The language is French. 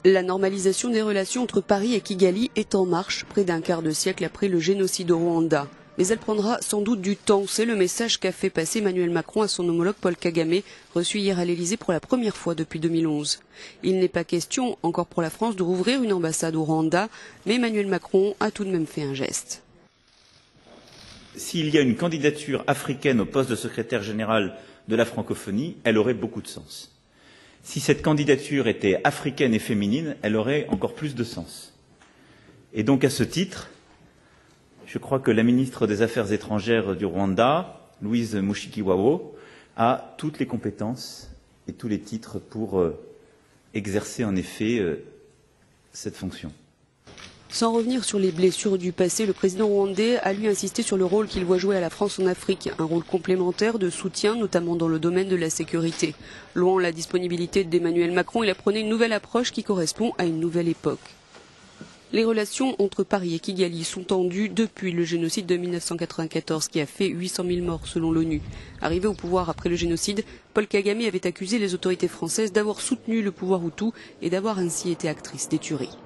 La normalisation des relations entre Paris et Kigali est en marche, près d'un quart de siècle après le génocide au Rwanda. Mais elle prendra sans doute du temps. C'est le message qu'a fait passer Emmanuel Macron à son homologue Paul Kagame, reçu hier à l'Elysée pour la première fois depuis 2011. Il n'est pas question, encore pour la France, de rouvrir une ambassade au Rwanda, mais Emmanuel Macron a tout de même fait un geste. S'il y a une candidature africaine au poste de secrétaire général de la francophonie, elle aurait beaucoup de sens. Si cette candidature était africaine et féminine, elle aurait encore plus de sens. Et donc, à ce titre, je crois que la ministre des Affaires étrangères du Rwanda, Louise Mushikiwabo, a toutes les compétences et tous les titres pour exercer en effet cette fonction. Sans revenir sur les blessures du passé, le président rwandais a lui insisté sur le rôle qu'il voit jouer à la France en Afrique, un rôle complémentaire de soutien, notamment dans le domaine de la sécurité. Louant la disponibilité d'Emmanuel Macron, il a prôné une nouvelle approche qui correspond à une nouvelle époque. Les relations entre Paris et Kigali sont tendues depuis le génocide de 1994 qui a fait 800 000 morts selon l'ONU. Arrivé au pouvoir après le génocide, Paul Kagame avait accusé les autorités françaises d'avoir soutenu le pouvoir hutu et d'avoir ainsi été actrice des tueries.